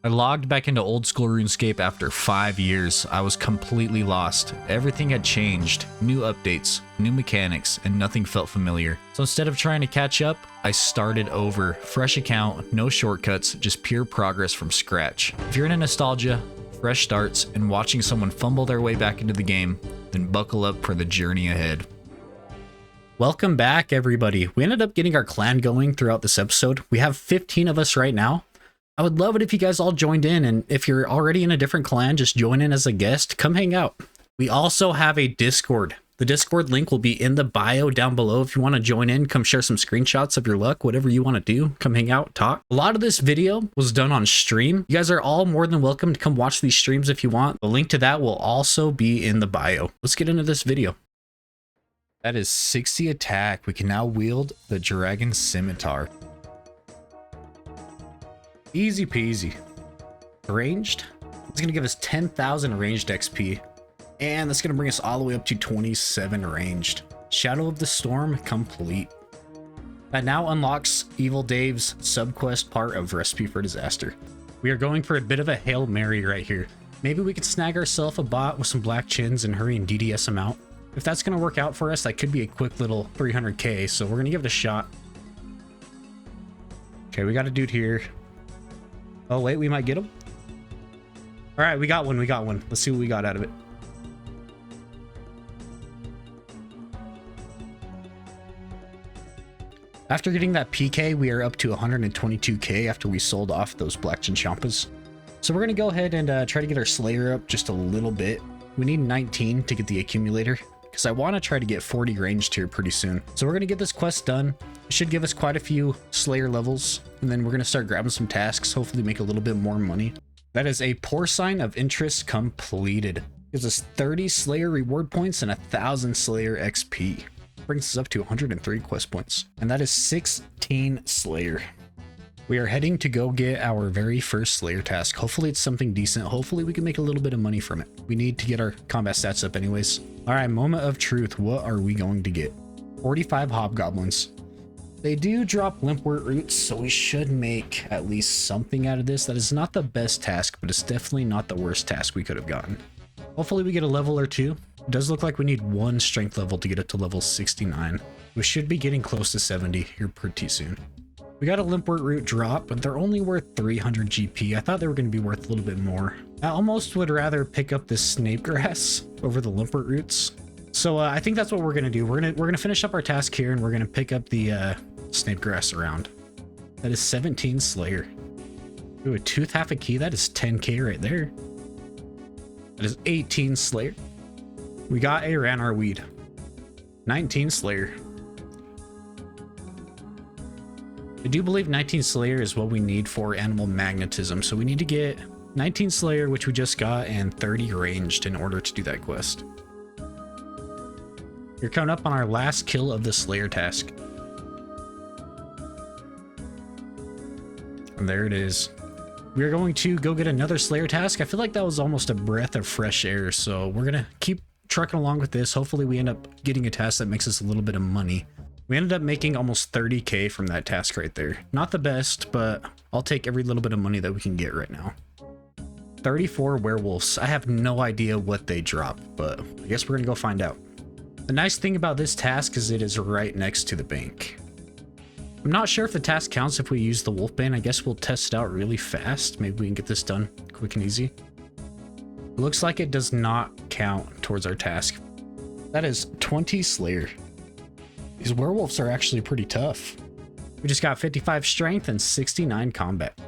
I logged back into Old School RuneScape after 5 years. I was completely lost. Everything had changed, new updates, new mechanics, and nothing felt familiar. So instead of trying to catch up, I started over. Fresh account, no shortcuts, just pure progress from scratch. If you're into nostalgia, fresh starts, and watching someone fumble their way back into the game, then buckle up for the journey ahead. Welcome back, everybody. We ended up getting our clan going throughout this episode. We have 15 of us right now. I would love it if you guys all joined in, and if you're already in a different clan, just join in as a guest. Come hang out. We also have a Discord. The Discord link will be in the bio down below. If you want to join in, come share some screenshots of your luck, whatever you want to do. Come hang out, talk. A lot of this video was done on stream. You guys are all more than welcome to come watch these streams if you want. The link to that will also be in the bio. Let's get into this video. That is 60 attack. We can now wield the Dragon Scimitar. Easy peasy. Ranged. It's going to give us 10,000 ranged XP. And that's going to bring us all the way up to 27 ranged. Shadow of the Storm complete. That now unlocks Evil Dave's subquest part of Recipe for Disaster. We are going for a bit of a Hail Mary right here. Maybe we could snag ourselves a bot with some black chins and hurry and DDS him out. If that's going to work out for us, that could be a quick little 300k, so we're going to give it a shot. Okay, we got a dude here. Oh, wait, we might get him. All right, we got one. Let's see what we got out of it. After getting that PK, we are up to 122k after we sold off those black chinchampas. So we're going to go ahead and try to get our Slayer up just a little bit. We need 19 to get the accumulator, because I want to try to get 40 ranged here pretty soon. So we're going to get this quest done. It should give us quite a few Slayer levels, and then we're going to start grabbing some tasks, hopefully make a little bit more money. That is a Porcine of Interest completed. Gives us 30 Slayer reward points and 1,000 Slayer XP. Brings us up to 103 quest points. And that is 16 Slayer. We are heading to go get our very first Slayer task. Hopefully it's something decent. Hopefully we can make a little bit of money from it. We need to get our combat stats up anyways. All right, moment of truth. What are we going to get? 45 hobgoblins. They do drop limpwort roots, so we should make at least something out of this. That is not the best task, but it's definitely not the worst task we could have gotten. Hopefully we get a level or two. It does look like we need one strength level to get it to level 69. We should be getting close to 70 here pretty soon. We got a limpwort root drop, but they're only worth 300 GP. I thought they were going to be worth a little bit more. I almost would rather pick up this snape grass over the limpwort roots. So I think that's what we're going to do. We're going to finish up our task here, and we're going to pick up the snape grass around. That is 17 Slayer. Ooh, a tooth, half a key. That is 10k right there. That is 18 Slayer. We got a Ranar weed. 19 Slayer. I do believe 19 Slayer is what we need for animal magnetism. So we need to get 19 Slayer, which we just got, and 30 ranged in order to do that quest. We're coming up on our last kill of the Slayer task. And there it is. We're going to go get another Slayer task. I feel like that was almost a breath of fresh air. So we're going to keep trucking along with this. Hopefully we end up getting a task that makes us a little bit of money. We ended up making almost 30k from that task right there. Not the best, but I'll take every little bit of money that we can get right now. 34 werewolves. I have no idea what they drop, but I guess we're gonna go find out. The nice thing about this task is it is right next to the bank. I'm not sure if the task counts if we use the wolf bane. I guess we'll test it out really fast. Maybe we can get this done quick and easy. It looks like it does not count towards our task. That is 20 Slayer. These werewolves are actually pretty tough. We just got 55 strength and 69 combat.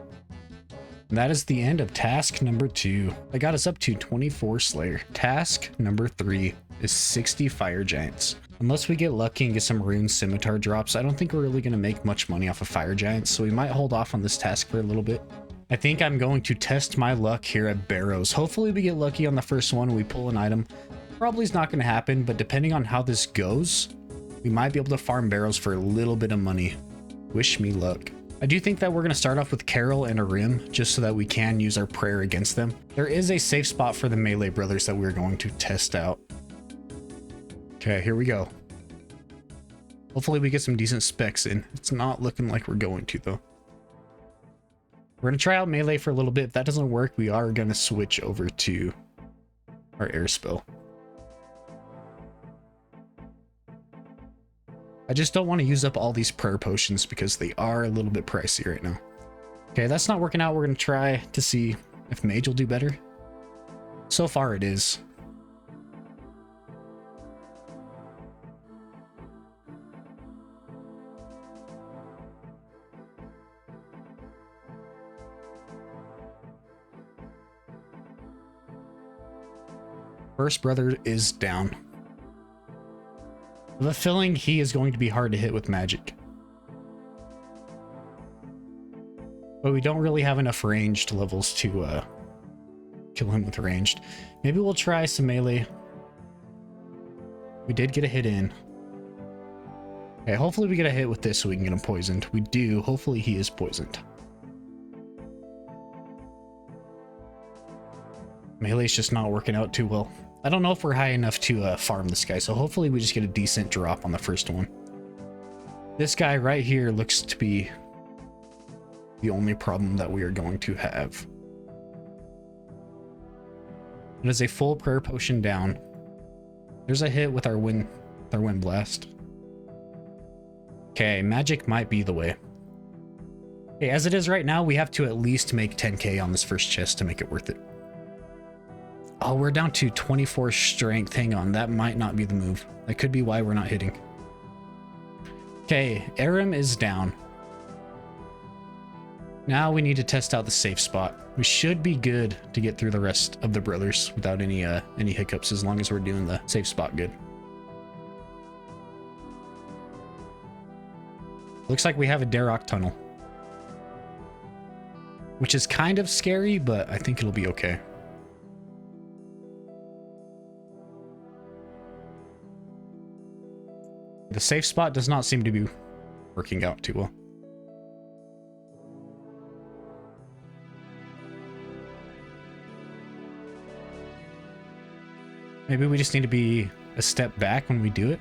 And that is the end of task number 2. That got us up to 24 Slayer. Task number 3 is 60 fire giants. Unless we get lucky and get some rune scimitar drops, I don't think we're really going to make much money off of fire giants, so we might hold off on this task for a little bit. I think I'm going to test my luck here at Barrows. Hopefully we get lucky on the first one and we pull an item. Probably is not going to happen, but depending on how this goes, we might be able to farm Barrows for a little bit of money. Wish me luck. I do think that we're going to start off with Carol and a Rim, just so that we can use our prayer against them. There is a safe spot for the melee brothers that we're going to test out. Okay, here we go. Hopefully we get some decent specs in. It's not looking like we're going to, though. We're going to try out melee for a little bit. If that doesn't work, we are going to switch over to our air spell. I just don't want to use up all these prayer potions because they are a little bit pricey right now. Okay, that's not working out. We're going to try to see if mage will do better. So far it is. First brother is down. I have a feeling he is going to be hard to hit with magic. But we don't really have enough ranged levels to kill him with ranged. Maybe we'll try some melee. We did get a hit in. Okay, hopefully we get a hit with this so we can get him poisoned. We do. Hopefully he is poisoned. Melee's just not working out too well. I don't know if we're high enough to farm this guy, so hopefully we just get a decent drop on the first one. This guy right here looks to be the only problem that we are going to have. It is a full prayer potion down. There's a hit with our wind blast. Okay, magic might be the way. Okay, as it is right now, we have to at least make 10k on this first chest to make it worth it. Oh, we're down to 24 strength. Hang on, that might not be the move. That could be why we're not hitting. Okay, Aram is down. Now we need to test out the safe spot. We should be good to get through the rest of the brothers without any hiccups, as long as we're doing the safe spot good. Looks like we have a Darok tunnel, which is kind of scary, but I think it'll be okay. The safe spot does not seem to be working out too well. Maybe we just need to be a step back when we do it.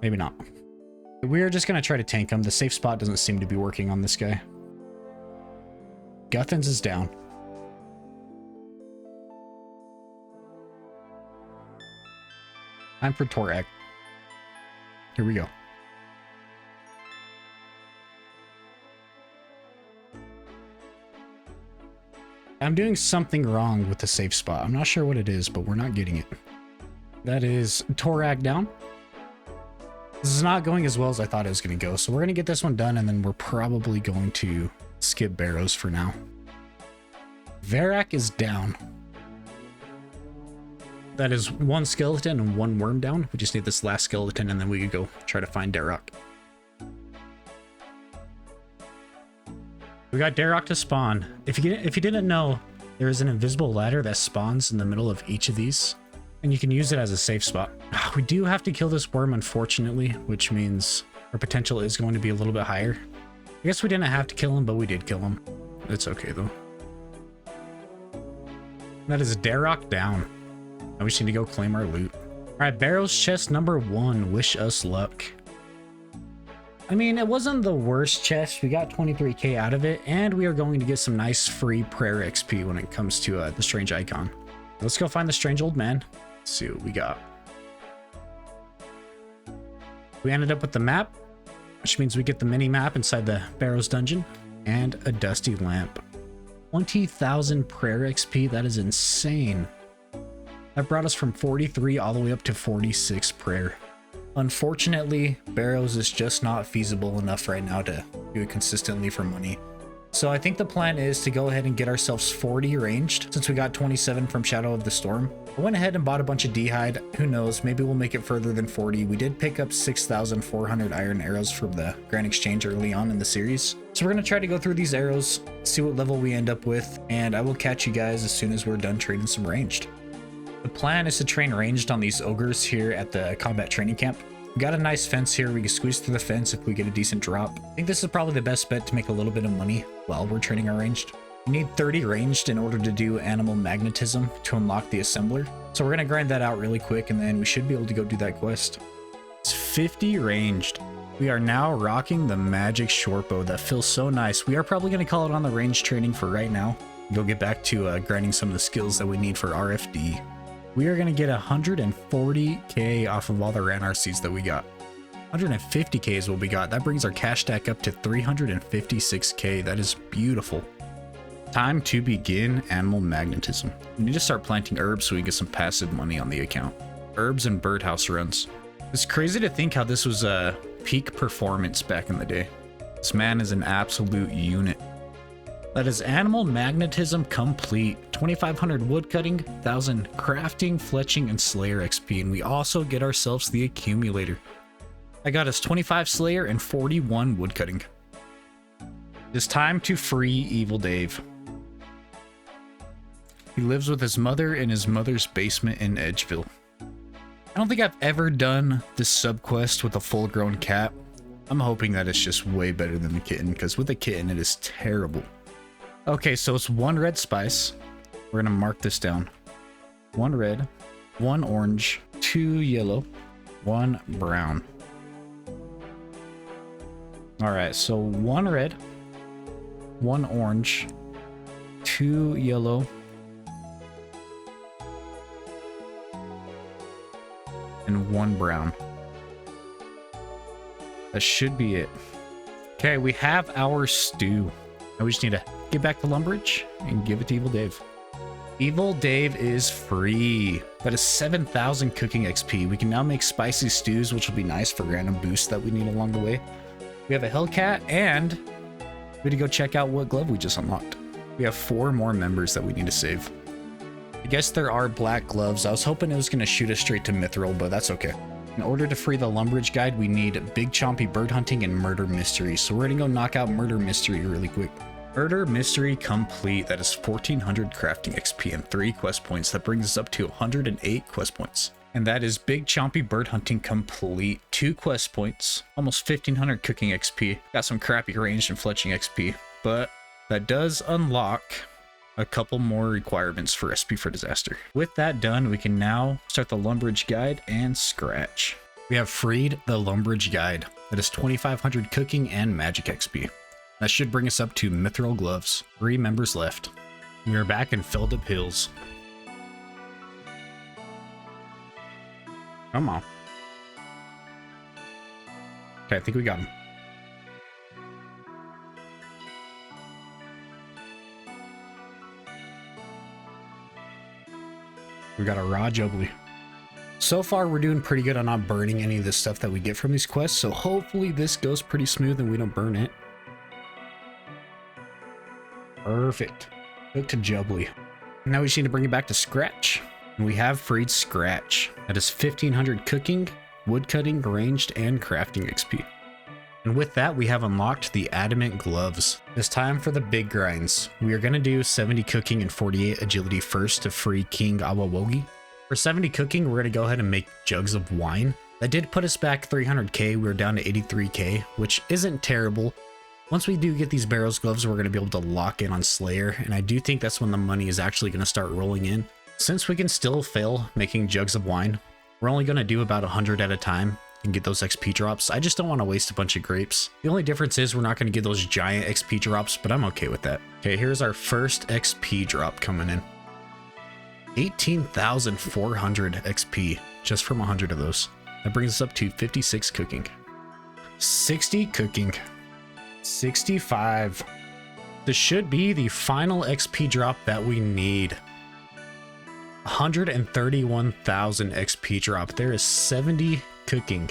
Maybe not. We're just going to try to tank him. The safe spot doesn't seem to be working on this guy. Guthans is down. Time for Torag. Here we go. I'm doing something wrong with the safe spot. I'm not sure what it is, but we're not getting it. That is Torag down. This is not going as well as I thought it was going to go, so we're going to get this one done, and then we're probably going to skip Barrows for now. Varak is down. That is one skeleton and one worm down. We just need this last skeleton, and then we could go try to find Darok. We got Darok to spawn. If you didn't know, there is an invisible ladder that spawns in the middle of each of these, and you can use it as a safe spot. We do have to kill this worm, unfortunately, which means our potential is going to be a little bit higher. I guess we didn't have to kill him, but we did kill him. It's okay, though. That is Darok down. Now we just need to go claim our loot. All right, Barrows chest number 1. Wish us luck. I mean, it wasn't the worst chest. We got 23k out of it, and we are going to get some nice free prayer XP when it comes to the strange icon. Let's go find the strange old man. Let's see what we got. We ended up with the map, which means we get the mini map inside the Barrows dungeon, and a dusty lamp. 20,000 prayer XP. That is insane. That brought us from 43 all the way up to 46 prayer. Unfortunately, Barrows is just not feasible enough right now to do it consistently for money. So I think the plan is to go ahead and get ourselves 40 ranged, since we got 27 from Shadow of the Storm. I went ahead and bought a bunch of D-hide. Who knows, maybe we'll make it further than 40. We did pick up 6,400 iron arrows from the Grand Exchange early on in the series. So we're going to try to go through these arrows, see what level we end up with, and I will catch you guys as soon as we're done trading some ranged. The plan is to train ranged on these ogres here at the combat training camp. We got a nice fence here. We can squeeze through the fence if we get a decent drop. I think this is probably the best bet to make a little bit of money while we're training our ranged. You need 30 ranged in order to do animal magnetism to unlock the assembler. So we're going to grind that out really quick, and then we should be able to go do that quest. It's 50 ranged. We are now rocking the magic short bow. That feels so nice. We are probably going to call it on the range training for right now. Go get back to grinding some of the skills that we need for RFD. We are going to get 140k off of all the ran RCs that we got. 150k is what we got. That brings our cash stack up to 356k. That is beautiful. Time to begin animal magnetism. We need to start planting herbs so we get some passive money on the account. Herbs and birdhouse runs. It's crazy to think how this was peak performance back in the day. This man is an absolute unit. That is animal magnetism complete. 2,500 woodcutting, 1,000 crafting, fletching, and slayer XP. And we also get ourselves the accumulator. I got us 25 slayer and 41 woodcutting. It's time to free Evil Dave. He lives with his mother in his mother's basement in Edgeville. I don't think I've ever done this subquest with a full-grown cat. I'm hoping that it's just way better than the kitten, because with the kitten, it is terrible. Okay, so it's 1 red spice. We're going to mark this down. 1 red, 1 orange, 2 yellow, 1 brown. Alright, so 1 red, 1 orange, 2 yellow, and 1 brown. That should be it. Okay, we have our stew. Now we just need to get back to Lumbridge and give it to Evil Dave. Evil Dave is free. That is 7,000 cooking XP. We can now make spicy stews, which will be nice for random boosts that we need along the way. We have a Hellcat, and we need to go check out what glove we just unlocked. We have 4 more members that we need to save. I guess there are black gloves. I was hoping it was going to shoot us straight to Mithril, but that's okay. In order to free the Lumbridge guide, we need Big Chompy Bird Hunting and Murder Mystery. So we're going to go knock out Murder Mystery really quick. Murder Mystery complete. That is 1,400 crafting XP and 3 quest points. That brings us up to 108 quest points. And that is Big Chompy Bird Hunting complete. 2 quest points, almost 1,500 cooking XP. Got some crappy ranged and fletching XP, but that does unlock a couple more requirements for SP for Disaster. With that done, we can now start the Lumbridge guide and scratch. We have freed the Lumbridge guide. That is 2,500 cooking and magic XP. That should bring us up to Mithril gloves. 3 members left. We are back in Filled Up Hills. Come on. Okay, I think we got him. We got a raw jubilee. So far, we're doing pretty good on not burning any of the stuff that we get from these quests, so hopefully this goes pretty smooth and we don't burn it. Perfect. Hook to jubilee. Now we just need to bring it back to scratch. And we have freed scratch. That is 1,500 cooking, woodcutting, ranged, and crafting XP. And with that, we have unlocked the adamant gloves. It's time for the big grinds. We are going to do 70 cooking and 48 agility first to free King Awawogi. For 70 cooking, we're going to go ahead and make jugs of wine. That did put us back 300k. We were down to 83k, which isn't terrible. Once we do get these Barrows gloves, we're going to be able to lock in on Slayer. And I do think that's when the money is actually going to start rolling in. Since we can still fail making jugs of wine, we're only going to do about 100 at a time and get those XP drops. I just don't want to waste a bunch of grapes. The only difference is we're not going to get those giant XP drops, but I'm okay with that. Okay, here's our first XP drop coming in. 18,400 XP just from 100 of those. That brings us up to 56 cooking. 60 cooking. 65. This should be the final XP drop that we need. 131,000 XP drop. There is 70 cooking.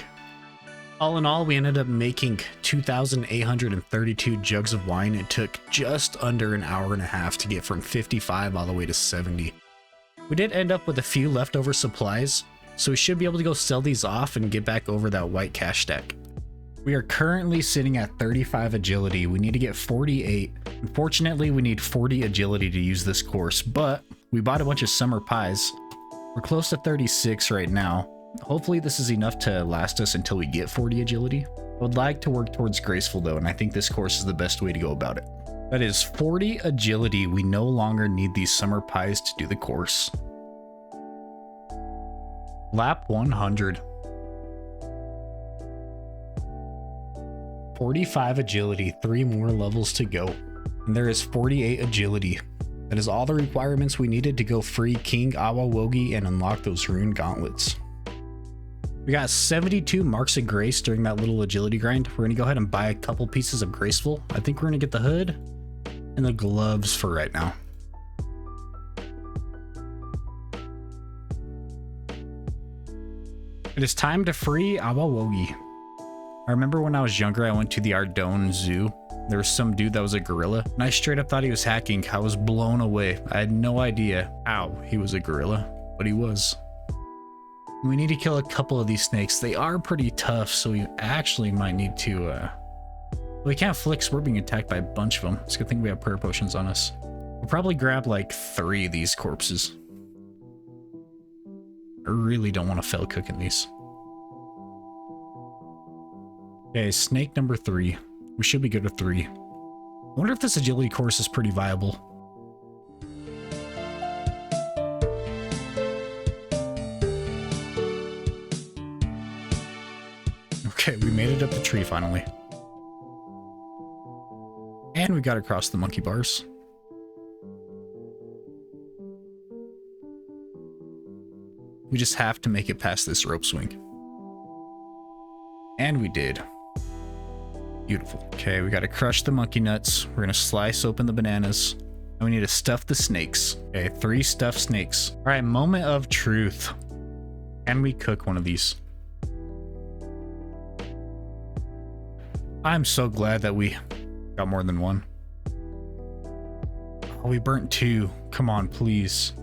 All in all, we ended up making 2,832 jugs of wine. It took just under an hour and a half to get from 55 all the way to 70. We did end up with a few leftover supplies, so we should be able to go sell these off and get back over that white cash stack. We are currently sitting at 35 agility. We need to get 48. Unfortunately, we need 40 agility to use this course, but we bought a bunch of summer pies. We're close to 36 right now. Hopefully this is enough to last us until we get 40 agility. I would like to work towards graceful though, and I think this course is the best way to go about it. That is 40 agility. We no longer need these summer pies to do the course. Lap 100. 45 agility, 3 more levels to go. And there is 48 agility. That is all the requirements we needed to go free King Awa Wogi and unlock those rune gauntlets. We got 72 marks of grace during that little agility grind. We're gonna go ahead and buy a couple pieces of graceful. I think we're gonna get the hood and the gloves for right now. It is time to free Awa Wogi. I remember when I was younger, I went to the Ardone Zoo. There was some dude that was a gorilla, and I straight up thought he was hacking. I was blown away. I had no idea how he was a gorilla, but he was. We need to kill a couple of these snakes. They are pretty tough, so we actually might need to, we can't flick, so we're being attacked by a bunch of them. It's a good thing we have prayer potions on us. We'll probably grab like 3 of these corpses. I really don't want to fail cooking these. Okay, snake number 3. We should be good with 3. I wonder if this agility course is pretty viable. Okay, we made it up the tree finally. And we got across the monkey bars. We just have to make it past this rope swing. And we did. Beautiful. Okay, we got to crush the monkey nuts. We're going to slice open the bananas. And we need to stuff the snakes. Okay, 3 stuffed snakes. All right, moment of truth. Can we cook one of these? I'm so glad that we got more than 1. Oh, we burnt 2. Come on, please.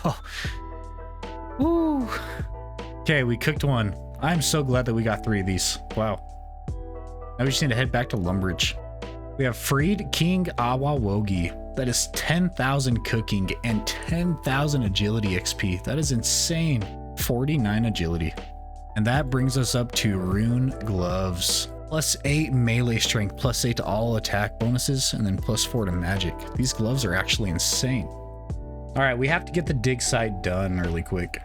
Oh. Woo. Okay, we cooked 1. I'm so glad that we got 3 of these. Wow. Now we just need to head back to Lumbridge. We have freed King Awa Wogi. That is 10,000 cooking and 10,000 agility XP. That is insane. 49 agility. And that brings us up to rune gloves. +8 melee strength, +8 to all attack bonuses, and then +4 to magic. These gloves are actually insane. All right, we have to get the dig site done really quick.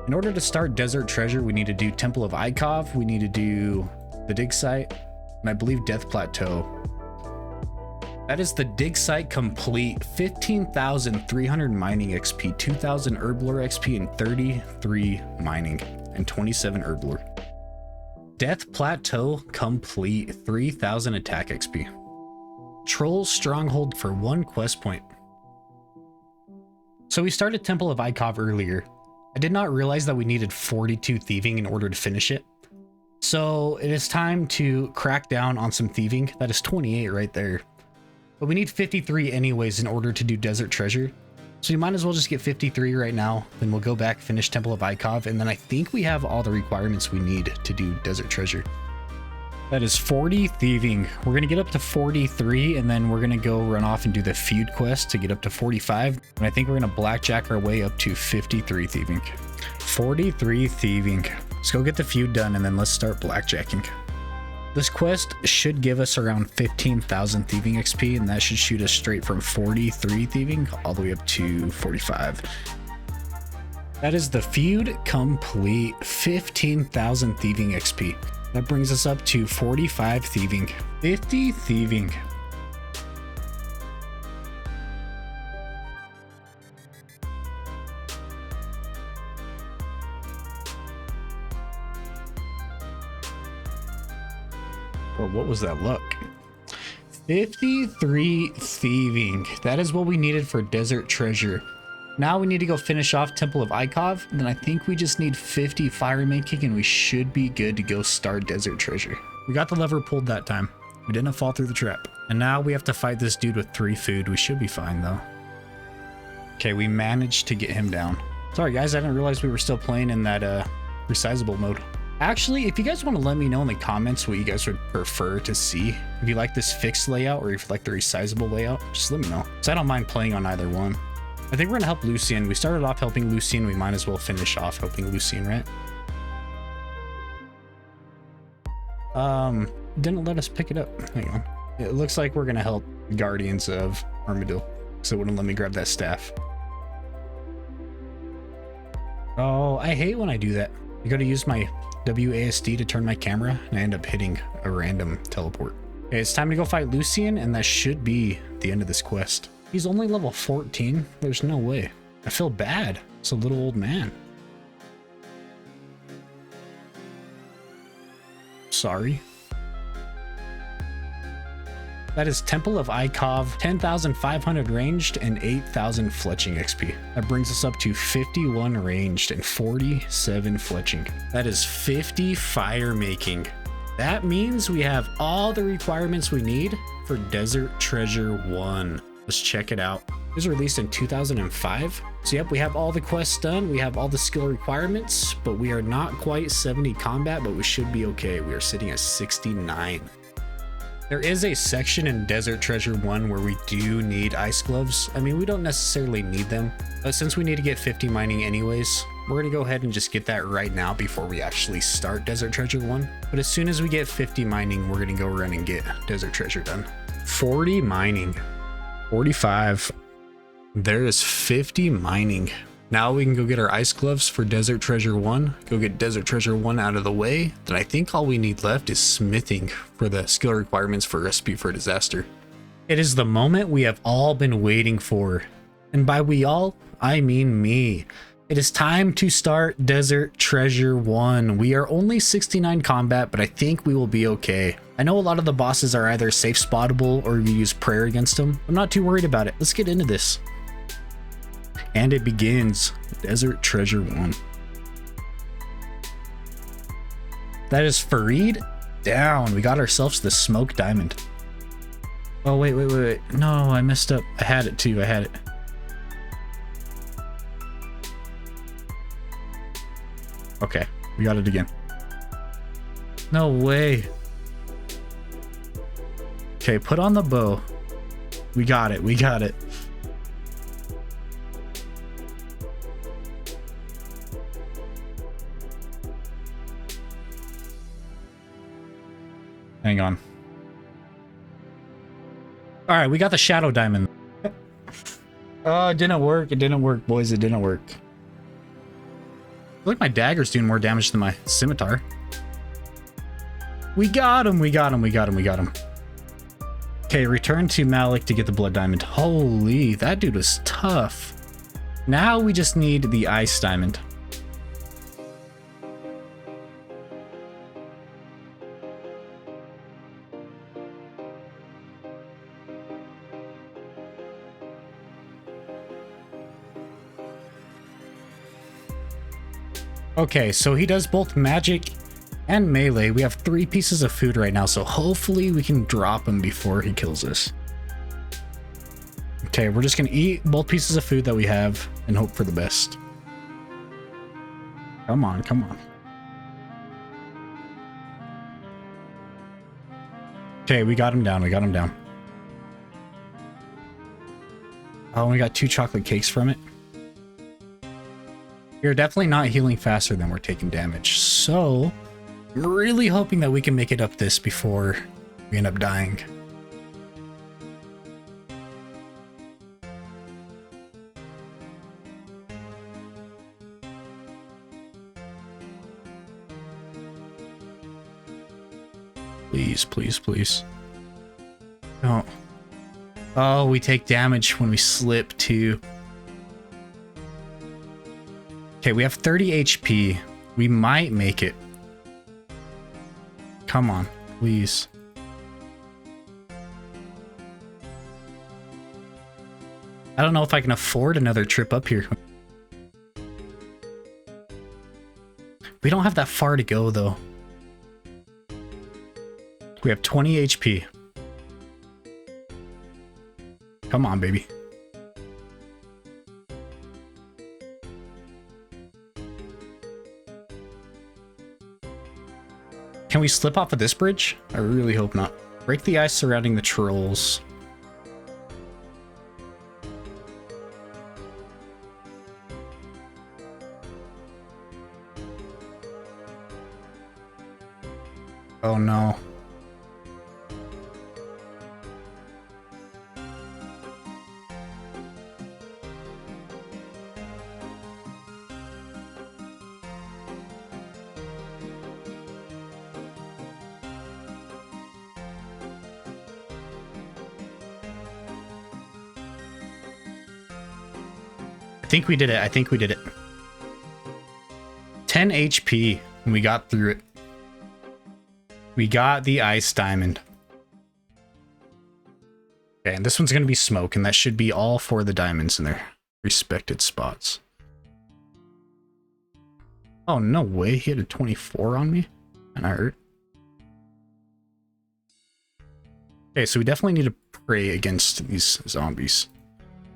In order to start Desert Treasure, we need to do Temple of Ikov, we need to do the dig site, and I believe Death Plateau. That is the dig site complete. 15,300 mining XP, 2,000 herblore XP, and 33 mining, and 27 herblore. Death Plateau complete, 3,000 attack XP. Troll Stronghold for 1 quest point. So we started Temple of Ikov earlier. I did not realize that we needed 42 thieving in order to finish it. So it is time to crack down on some thieving. That is 28 right there. But we need 53 anyways in order to do Desert Treasure. So you might as well just get 53 right now. Then we'll go back, finish Temple of Ikov, and then I think we have all the requirements we need to do Desert Treasure. That is 40 thieving. We're going to get up to 43, and then we're going to go run off and do the feud quest to get up to 45. And I think we're going to blackjack our way up to 53 thieving. 43 thieving. Let's go get the feud done, and then let's start blackjacking. This quest should give us around 15,000 thieving XP, and that should shoot us straight from 43 thieving all the way up to 45. That is the feud complete. 15,000 thieving XP. That brings us up to 45 thieving. 50 thieving. Or what was that luck? 53 thieving. That is what we needed for Desert Treasure. Now we need to go finish off Temple of Ikov, and then I think we just need 50 fire making, and we should be good to go start Desert Treasure. We got the lever pulled that time. We didn't fall through the trap. And now we have to fight this dude with 3 food. We should be fine though. Okay, we managed to get him down. Sorry guys, I didn't realize we were still playing in that resizable mode. Actually, if you guys want to let me know in the comments what you guys would prefer to see, if you like this fixed layout or if you like the resizable layout, just let me know. So I don't mind playing on either one. I think we're gonna help Lucian. We started off helping Lucian. We might as well finish off helping Lucian, right? Didn't let us pick it up. Hang on. It looks like we're gonna help Guardians of Armadillo, so it wouldn't let me grab that staff. Oh, I hate when I do that. I go to use my WASD to turn my camera, and I end up hitting a random teleport. Okay, it's time to go fight Lucian, and that should be the end of this quest. He's only level 14. There's no way. I feel bad. It's a little old man. Sorry. That is Temple of Ikov, 10,500 ranged and 8,000 fletching XP. That brings us up to 51 ranged and 47 fletching. That is 50 fire making. That means we have all the requirements we need for Desert Treasure 1. Let's check it out. It was released in 2005. So yep, we have all the quests done. We have all the skill requirements, but we are not quite 70 combat, but we should be okay. We are sitting at 69. There is a section in Desert Treasure 1 where we do need ice gloves. I mean, we don't necessarily need them, but since we need to get 50 mining anyways, we're gonna go ahead and just get that right now before we actually start Desert Treasure 1. But as soon as we get 50 mining, we're gonna go run and get Desert Treasure done. 40 mining, 45. There is 50 mining. Now we can go get our ice gloves for Desert Treasure 1, go get Desert Treasure 1 out of the way. Then I think all we need left is smithing for the skill requirements for Recipe for Disaster. It is the moment we have all been waiting for. And by we all, I mean me. It is time to start Desert Treasure 1. We are only 69 combat, but I think we will be okay. I know a lot of the bosses are either safe spottable or you use prayer against them. I'm not too worried about it. Let's get into this. And it begins. Desert Treasure 1. That is Fareed down. We got ourselves the smoke diamond. Oh, wait. No, I messed up. I had it too. I had it. Okay, we got it again. No way. Okay, put on the bow. We got it. We got it. Hang on. All right, we got the shadow diamond. Oh, it didn't work. It didn't work, boys. It didn't work. I feel like my dagger's doing more damage than my scimitar. We got him. We got him. We got him. We got him. Okay, return to Malik to get the blood diamond. Holy, that dude was tough. Now we just need the ice diamond. Okay, so he does both magic and melee. We have 3 pieces of food right now, so hopefully we can drop him before he kills us. Okay, we're just gonna eat both pieces of food that we have and hope for the best. Come on, come on. Okay, we got him down, we got him down. Oh, we got 2 chocolate cakes from it. We're definitely not healing faster than we're taking damage, so I'm really hoping that we can make it up this before we end up dying. Please, please, please. No. Oh, we take damage when we slip too. Okay, we have 30 HP. We might make it. Come on, please. I don't know if I can afford another trip up here. We don't have that far to go, though. We have 20 HP. Come on, baby. Can we slip off of this bridge? I really hope not. Break the ice surrounding the trolls. Oh no. think we did it. I think we did it. 10 HP, and we got through it. We got the ice diamond. Okay, and this one's going to be smoke, and that should be all 4 of the diamonds in their respected spots. Oh, no way. He had a 24 on me, and I hurt. Okay, so we definitely need to pray against these zombies.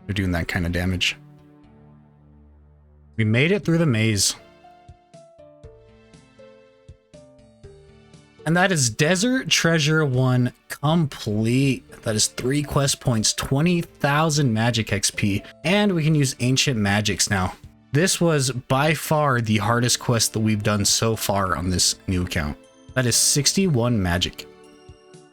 They're doing that kind of damage. We made it through the maze. And that is Desert Treasure 1 complete. That is 3 quest points, 20,000 magic XP, and we can use ancient magics now. This was by far the hardest quest that we've done so far on this new account. That is 61 magic.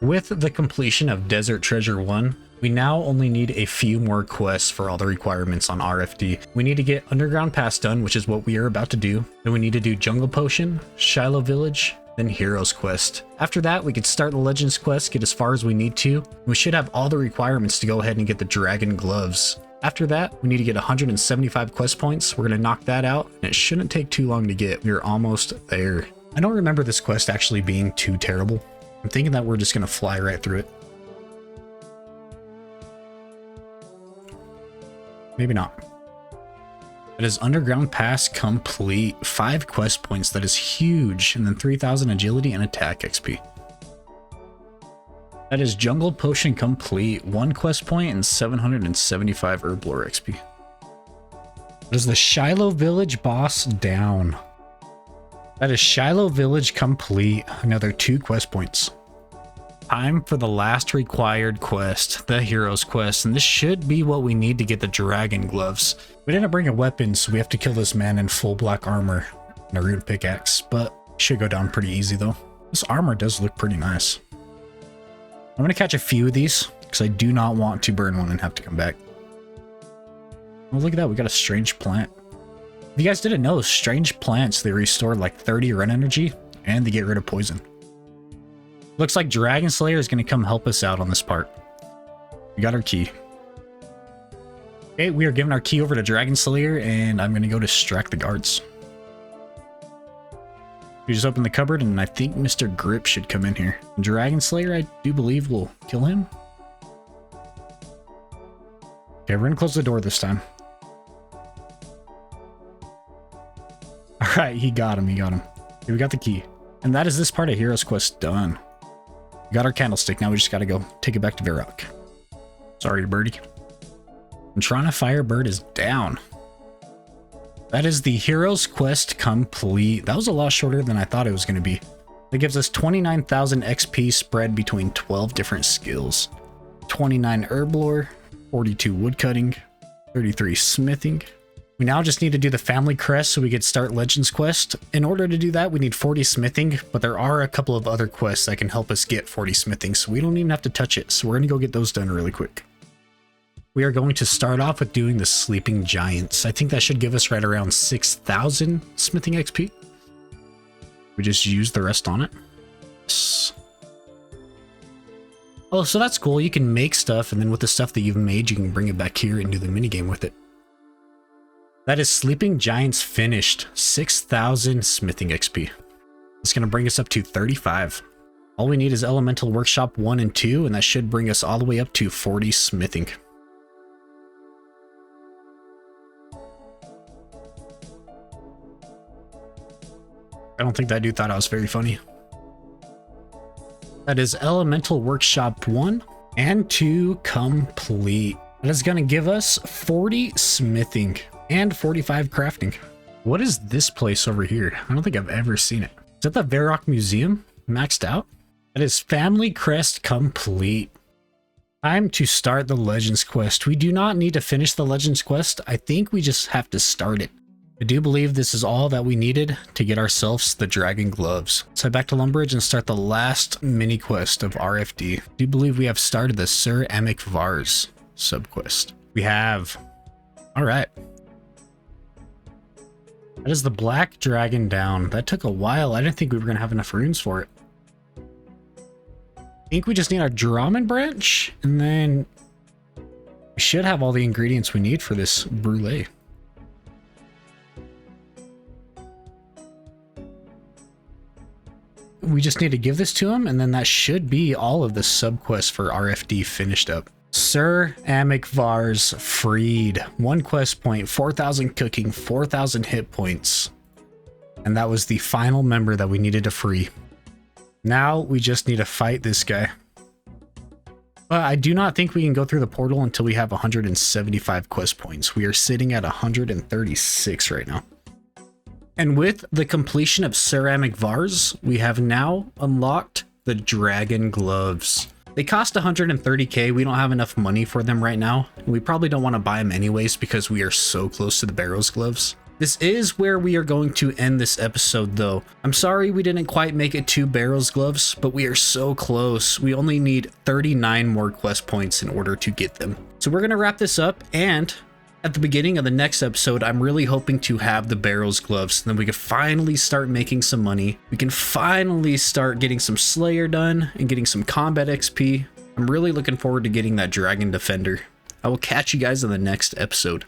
With the completion of Desert Treasure 1, we now only need a few more quests for all the requirements on RFD. We need to get Underground Pass done, which is what we are about to do. Then we need to do Jungle Potion, Shiloh Village, then Heroes Quest. After that, we could start the Legends Quest, get as far as we need to. We should have all the requirements to go ahead and get the Dragon Gloves. After that, we need to get 175 quest points. We're going to knock that out, and it shouldn't take too long to get. We're almost there. I don't remember this quest actually being too terrible. I'm thinking that we're just going to fly right through it. Maybe not. That is Underground Pass complete. 5 quest points. That is huge. And then 3,000 agility and attack XP. That is Jungle Potion complete. 1 quest point and 775 Herblore XP. That is the Shiloh Village boss down. That is Shiloh Village complete. Another 2 quest points. Time for the last required quest, the Heroes Quest, and this should be what we need to get the Dragon Gloves. We didn't bring a weapon, so we have to kill this man in full black armor and a rune pickaxe, but should go down pretty easy though. This armor does look pretty nice. I'm going to catch a few of these, because I do not want to burn one and have to come back. Oh, look at that, we got a strange plant. If you guys didn't know, strange plants, they restore like 30 run energy, and they get rid of poison. Looks like Dragon Slayer is going to come help us out on this part. We got our key. Okay, we are giving our key over to Dragon Slayer, and I'm going to go distract the guards. We just opened the cupboard, and I think Mr. Grip should come in here. Dragon Slayer, I do believe, will kill him. Okay, we're going to close the door this time. Alright, he got him, Okay, we got the key. And that is this part of Heroes Quest done. We got our candlestick, now we just gotta go take it back to Varrock. Sorry, birdie. And Trana Firebird is down. That is the Heroes Quest complete. That was a lot shorter than I thought it was going to be. That gives us 29,000 XP spread between 12 different skills. 29 Herblore, 42 Woodcutting, 33 Smithing. We now just need to do the Family Crest so we could start Legends Quest. In order to do that, we need 40 Smithing, but there are a couple of other quests that can help us get 40 Smithing, so we don't even have to touch it. So we're going to go get those done really quick. We are going to start off with doing the Sleeping Giants. I think that should give us right around 6,000 Smithing XP. We just use the rest on it. Oh, so that's cool. You can make stuff, and then with the stuff that you've made, you can bring it back here and do the minigame with it. That is Sleeping Giants finished. 6,000 Smithing XP. It's going to bring us up to 35. All we need is Elemental Workshop 1 and 2, and that should bring us all the way up to 40 Smithing. I don't think that dude thought I was very funny. That is Elemental Workshop 1 and 2 complete. That is going to give us 40 Smithing and 45 Crafting. What is this place over here? I don't think I've ever seen it. Is that the Varrock Museum? Maxed out? That is Family Crest complete. Time to start the Legends Quest. We do not need to finish the Legends Quest. I think we just have to start it. I do believe this is all that we needed to get ourselves the Dragon Gloves. Let's head back to Lumbridge and start the last mini quest of RFD. I do believe we have started the Sir Amic Vars subquest. We have. All right. That is the Black Dragon down. That took a while. I didn't think we were going to have enough runes for it. I think we just need our Drummond branch, and then we should have all the ingredients we need for this brulee. we just need to give this to him, and then that should be all of the subquests for RFD finished up. Sir Amic Vars freed. 1 quest point, 4,000 cooking, 4,000 hit points. And that was the final member that we needed to free. Now we just need to fight this guy. But I do not think we can go through the portal until we have 175 quest points. We are sitting at 136 right now. And with the completion of Ceramic Vars, we have now unlocked the Dragon Gloves. They cost 130k. We don't have enough money for them right now. We probably don't want to buy them anyways because we are so close to the Barrows gloves. This is where we are going to end this episode though. I'm sorry we didn't quite make it to Barrows gloves, but we are so close. We only need 39 more quest points in order to get them. So we're going to wrap this up, and at the beginning of the next episode, I'm really hoping to have the Barrows gloves. Then we can finally start making some money. We can finally start getting some Slayer done and getting some combat XP. I'm really looking forward to getting that Dragon Defender. I will catch you guys in the next episode.